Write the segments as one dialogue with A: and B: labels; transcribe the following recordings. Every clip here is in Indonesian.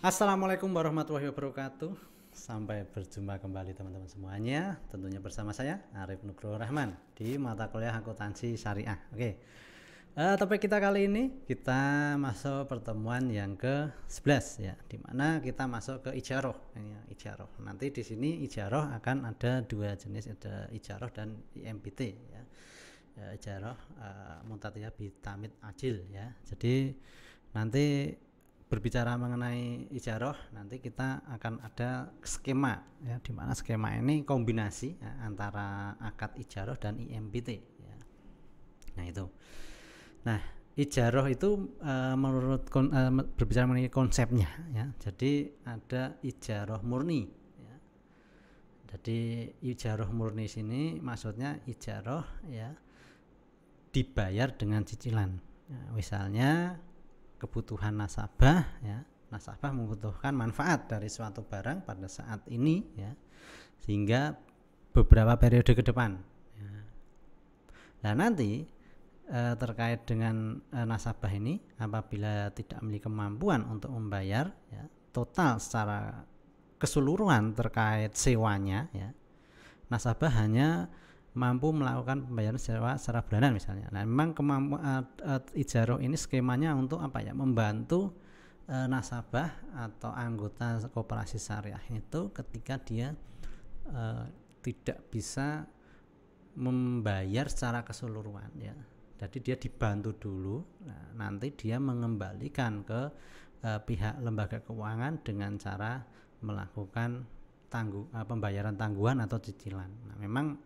A: Assalamualaikum warahmatullahi wabarakatuh. Sampai berjumpa kembali teman-teman semuanya. Tentunya bersama saya Arif Nugroho Rahman di mata kuliah akuntansi syariah. Oke. Topik kita kali ini kita masuk pertemuan yang ke-11 ya, dimana kita masuk ke ijaroh. Ya, ijaroh. Nanti di sini ijaroh akan ada dua jenis, ada ijaroh dan IMPT ya. Ijaroh muntatiyah bitamid ajil ya. Jadi nanti berbicara mengenai ijaroh, nanti kita akan ada skema ya, di mana skema ini kombinasi ya, antara akad ijaroh dan IMPT ya. Nah itu. Nah ijaroh itu berbicara mengenai konsepnya ya. Jadi ada ijaroh murni ya. Jadi ijaroh murni sini maksudnya ijaroh ya dibayar dengan cicilan ya, misalnya kebutuhan nasabah ya, nasabah membutuhkan manfaat dari suatu barang pada saat ini ya, sehingga beberapa periode ke depan ya. Nah nanti terkait dengan nasabah ini apabila tidak memiliki kemampuan untuk membayar ya, total secara keseluruhan terkait sewanya ya, nasabah hanya mampu melakukan pembayaran sewa secara bulanan misalnya. Nah, memang kemampuan ijaroh ini skemanya untuk apa ya? Membantu nasabah atau anggota koperasi syariah itu ketika dia tidak bisa membayar secara keseluruhan ya. Jadi dia dibantu dulu. Nah, nanti dia mengembalikan ke pihak lembaga keuangan dengan cara melakukan pembayaran tangguhan atau cicilan. Nah, memang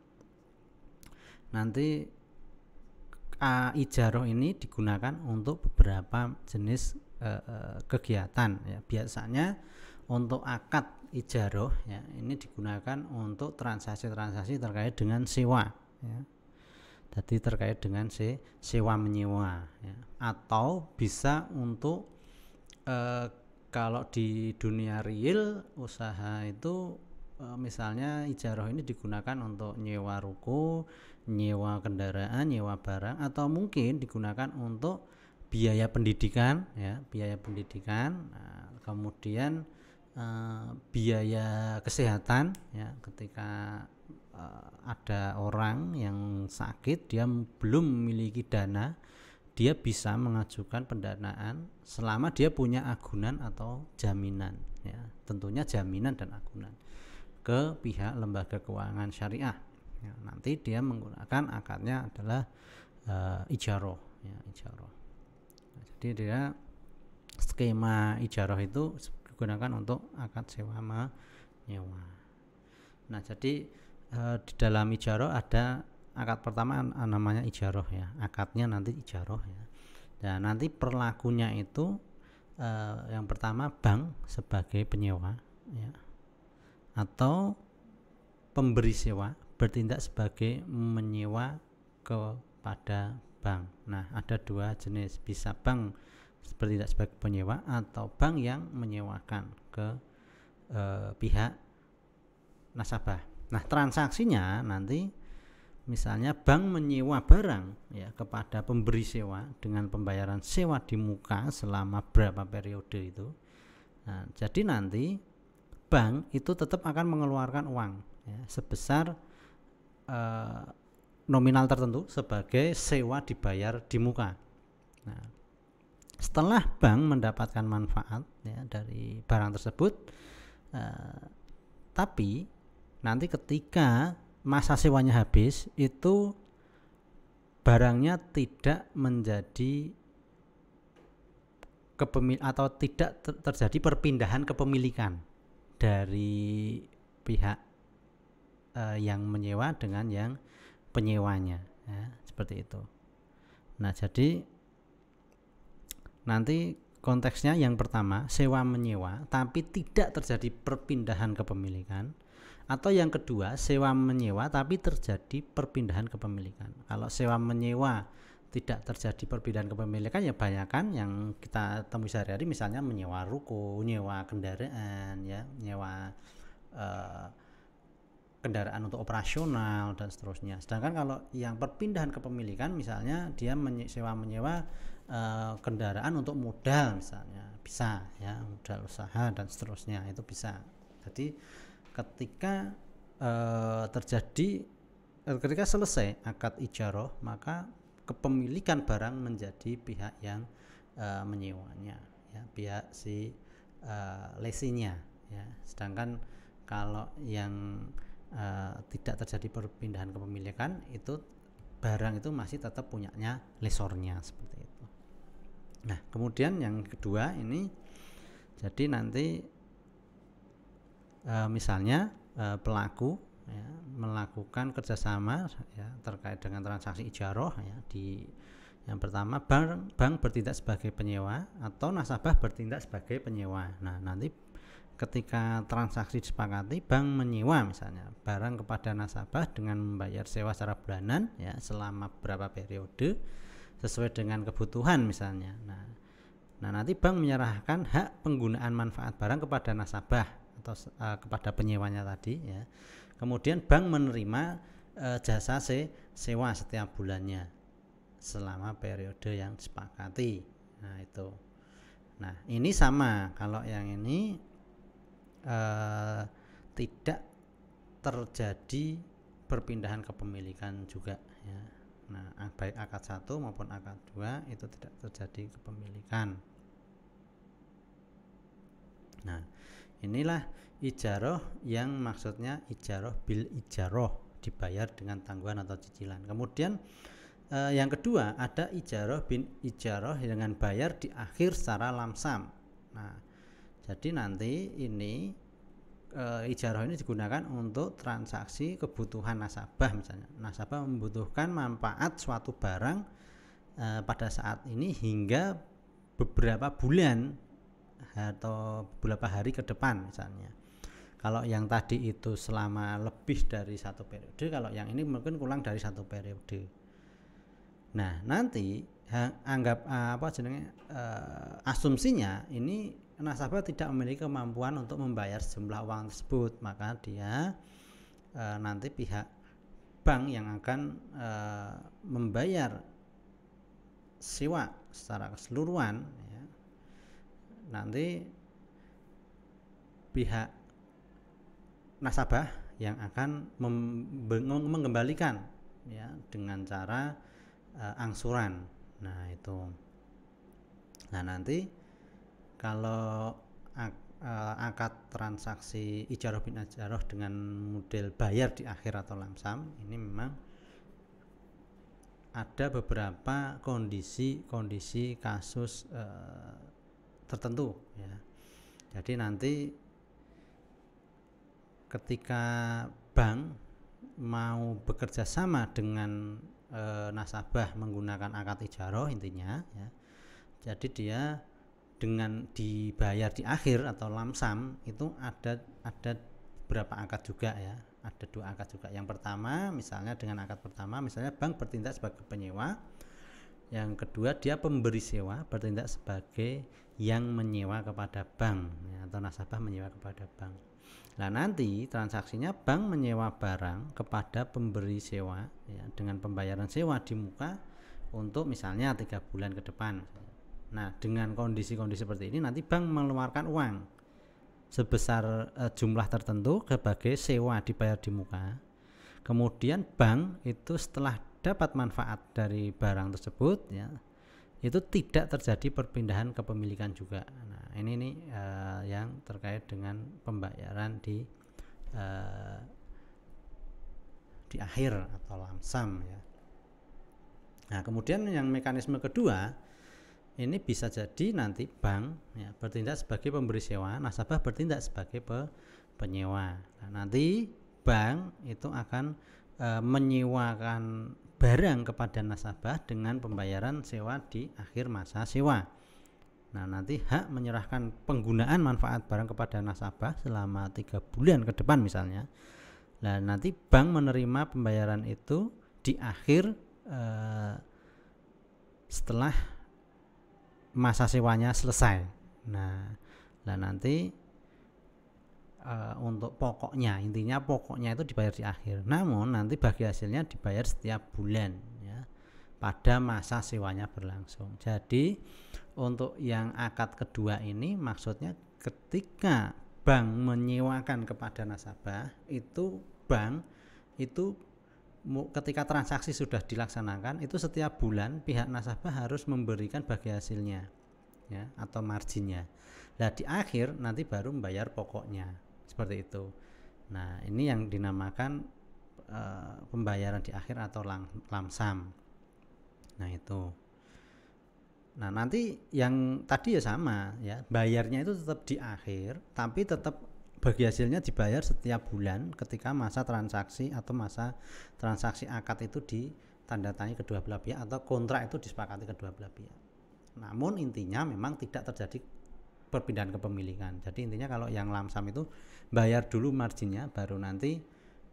A: nanti ijaroh ini digunakan untuk beberapa jenis kegiatan ya. Biasanya untuk akad ijaroh ya, ini digunakan untuk transaksi-transaksi terkait dengan sewa ya. Jadi terkait dengan sewa menyewa ya. Atau bisa untuk kalau di dunia real usaha itu misalnya ijaroh ini digunakan untuk nyewa ruko, nyewa kendaraan, nyewa barang, atau mungkin digunakan untuk biaya pendidikan ya, biaya pendidikan. Nah, kemudian biaya kesehatan ya, ketika ada orang yang sakit dia belum memiliki dana, dia bisa mengajukan pendanaan selama dia punya agunan atau jaminan ya, tentunya jaminan dan agunan ke pihak lembaga keuangan syariah ya. Nanti dia menggunakan akadnya adalah ijaroh ya, ijaroh. Nah, jadi dia skema ijaroh itu digunakan untuk akad sewa menyewa. Nah jadi di dalam ijaroh ada akad pertama namanya ijaroh ya, akadnya nanti ijaroh ya. Dan nanti perlakunya itu yang pertama bank sebagai penyewa ya, atau pemberi sewa bertindak sebagai menyewa kepada bank. Nah ada dua jenis, bisa bank bertindak sebagai penyewa atau bank yang menyewakan ke pihak nasabah. Nah transaksinya nanti misalnya bank menyewa barang ya kepada pemberi sewa dengan pembayaran sewa di muka selama berapa periode itu. Nah, jadi nanti bank itu tetap akan mengeluarkan uang ya, sebesar nominal tertentu sebagai sewa dibayar di muka. Nah, setelah bank mendapatkan manfaat ya, dari barang tersebut, tapi nanti ketika masa sewanya habis itu barangnya tidak menjadi atau tidak terjadi perpindahan kepemilikan dari pihak yang menyewa dengan yang penyewanya ya, seperti itu. Nah jadi nanti konteksnya yang pertama sewa menyewa tapi tidak terjadi perpindahan kepemilikan, atau yang kedua sewa menyewa tapi terjadi perpindahan kepemilikan. Kalau sewa menyewa tidak terjadi perpindahan kepemilikan ya banyak kan yang kita temui sehari-hari, misalnya menyewa ruko, nyewa kendaraan ya, nyewa kendaraan untuk operasional dan seterusnya. Sedangkan kalau yang perpindahan kepemilikan misalnya dia menyewa kendaraan untuk modal misalnya, bisa ya, modal usaha dan seterusnya, itu bisa. Jadi ketika ketika selesai akad ijarah, maka kepemilikan barang menjadi pihak yang menyewanya, ya, pihak si lesinya, ya. Sedangkan kalau yang tidak terjadi perpindahan kepemilikan, itu barang itu masih tetap punyanya lesornya, seperti itu. Nah, kemudian yang kedua ini, jadi nanti misalnya pelaku ya, melakukan kerjasama ya, terkait dengan transaksi ijarah ya, di yang pertama bank bertindak sebagai penyewa atau nasabah bertindak sebagai penyewa. Nah, nanti ketika transaksi disepakati, bank menyewa misalnya barang kepada nasabah dengan membayar sewa secara bulanan ya, selama berapa periode sesuai dengan kebutuhan misalnya. Nah, nanti bank menyerahkan hak penggunaan manfaat barang kepada nasabah atau kepada penyewanya tadi ya. Kemudian bank menerima jasa sewa setiap bulannya selama periode yang disepakati. Nah, itu. Nah, ini sama, kalau yang ini tidak terjadi perpindahan kepemilikan juga ya. Nah, baik akad 1 maupun akad 2 itu tidak terjadi kepemilikan. Nah, inilah ijarah yang maksudnya ijarah bil ijarah, dibayar dengan tanggungan atau cicilan. Kemudian yang kedua ada ijarah bin ijarah dengan bayar di akhir secara lamsam. Nah, jadi nanti ini ijarah ini digunakan untuk transaksi kebutuhan nasabah. Misalnya nasabah membutuhkan manfaat suatu barang pada saat ini hingga beberapa bulan atau beberapa hari ke depan misalnya. Kalau yang tadi itu selama lebih dari 1 periode, kalau yang ini mungkin kurang dari 1 periode. Nah, nanti anggap asumsinya ini nasabah tidak memiliki kemampuan untuk membayar sejumlah uang tersebut, maka dia nanti pihak bank yang akan membayar sewa secara keseluruhan ya, nanti pihak nasabah yang akan mengembalikan ya dengan cara angsuran. Nah, itu. Nah, nanti kalau akad transaksi ijarah bin ijarah dengan model bayar di akhir atau lamsam, ini memang ada beberapa kondisi kasus tertentu ya. Jadi nanti ketika bank mau bekerja sama dengan nasabah menggunakan akad ijarah intinya ya, jadi dia dengan dibayar di akhir atau lamsam itu ada beberapa akad juga ya, ada 2 akad juga. Yang pertama misalnya dengan akad pertama misalnya bank bertindak sebagai penyewa, yang kedua dia pemberi sewa bertindak sebagai yang menyewa kepada bank ya, atau nasabah menyewa kepada bank. Nah, nanti transaksinya bank menyewa barang kepada pemberi sewa ya, dengan pembayaran sewa di muka untuk misalnya 3 bulan ke depan. Nah, dengan kondisi-kondisi seperti ini nanti bank mengeluarkan uang sebesar jumlah tertentu sebagai sewa dibayar di muka. Kemudian bank itu setelah dapat manfaat dari barang tersebut ya, itu tidak terjadi perpindahan kepemilikan juga. Nah, ini yang terkait dengan pembayaran di akhir atau lamsam ya. Nah, kemudian yang mekanisme kedua ini bisa jadi nanti bank ya, bertindak sebagai pemberi sewa, nasabah bertindak sebagai penyewa. Nah, nanti bank itu akan menyewakan barang kepada nasabah dengan pembayaran sewa di akhir masa sewa. Nah, nanti hak menyerahkan penggunaan manfaat barang kepada nasabah selama 3 bulan ke depan misalnya. Nah, nanti bank menerima pembayaran itu di akhir setelah masa sewanya selesai. Nah, nanti untuk pokoknya, intinya pokoknya itu dibayar di akhir. Namun nanti bagi hasilnya dibayar setiap bulan ya, pada masa sewanya berlangsung. Jadi untuk yang akad kedua ini maksudnya ketika bank menyewakan kepada nasabah, itu bank itu ketika transaksi sudah dilaksanakan itu setiap bulan pihak nasabah harus memberikan bagi hasilnya ya, atau marginnya. Nah di akhir nanti baru membayar pokoknya, seperti itu. Nah ini yang dinamakan pembayaran di akhir atau lamsam. Nah itu. Nah nanti yang tadi ya sama ya, bayarnya itu tetap di akhir, tapi tetap bagi hasilnya dibayar setiap bulan ketika masa transaksi atau masa transaksi akad itu ditandatangani kedua belah pihak atau kontrak itu disepakati kedua belah pihak. Namun intinya memang tidak terjadi perpindahan kepemilikan. Jadi intinya kalau yang lamsam itu bayar dulu marginnya, baru nanti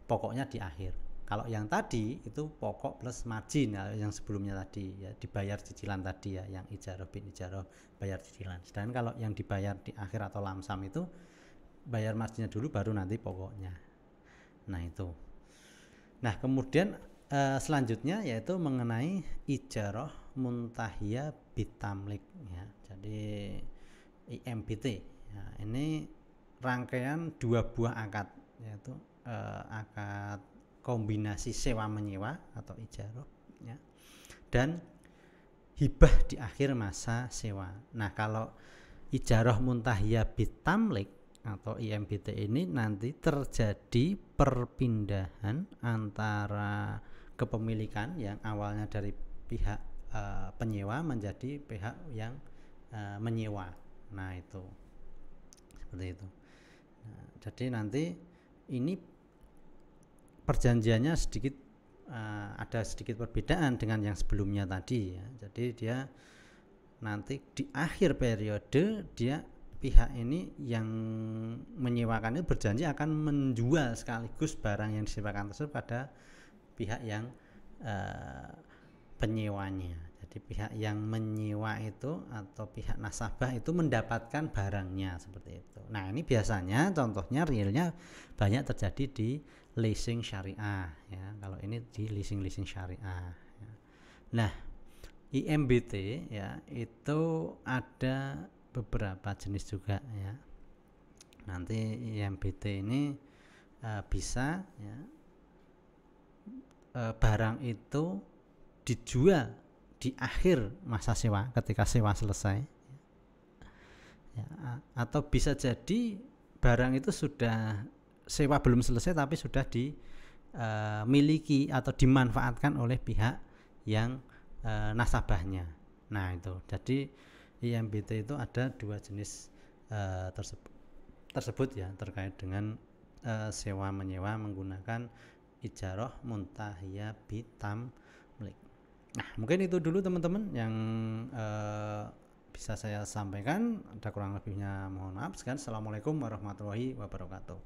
A: pokoknya di akhir. Kalau yang tadi itu pokok plus margin ya, yang sebelumnya tadi ya, dibayar cicilan tadi ya, yang ijarah bin ijarah bayar cicilan. Sedangkan kalau yang dibayar di akhir atau lamsam itu bayar marginnya dulu baru nanti pokoknya. Nah itu. Nah kemudian selanjutnya yaitu mengenai ijarah muntahiyah bitamlik ya. Jadi IMBT ya, ini rangkaian dua buah akad, yaitu akad kombinasi sewa menyewa atau ijarah ya, dan hibah di akhir masa sewa. Nah kalau ijarah muntahiyah bitamlik atau IMBT ini nanti terjadi perpindahan antara kepemilikan yang awalnya dari pihak penyewa menjadi pihak yang menyewa. Nah itu seperti itu. Nah, jadi nanti ini perjanjiannya sedikit ada sedikit perbedaan dengan yang sebelumnya tadi ya. Jadi dia nanti di akhir periode dia pihak ini yang menyewakan itu berjanji akan menjual sekaligus barang yang disewakan tersebut pada pihak yang penyewanya. Jadi pihak yang menyewa itu atau pihak nasabah itu mendapatkan barangnya seperti itu. Nah ini biasanya contohnya realnya banyak terjadi di leasing syariah ya. Kalau ini di leasing syariah ya. Nah IMBT ya itu ada beberapa jenis juga ya. Nanti IMBT ini bisa ya, barang itu dijual di akhir masa sewa ketika sewa selesai ya, atau bisa jadi barang itu sudah sewa belum selesai tapi sudah dimiliki atau dimanfaatkan oleh pihak yang nasabahnya. Nah itu jadi IMBT itu ada dua jenis tersebut ya, terkait dengan sewa menyewa menggunakan ijarah muntahiyah bitamlik. Nah mungkin itu dulu teman-teman yang bisa saya sampaikan. Ada kurang lebihnya mohon maaf. Sekian, assalamualaikum warahmatullahi wabarakatuh.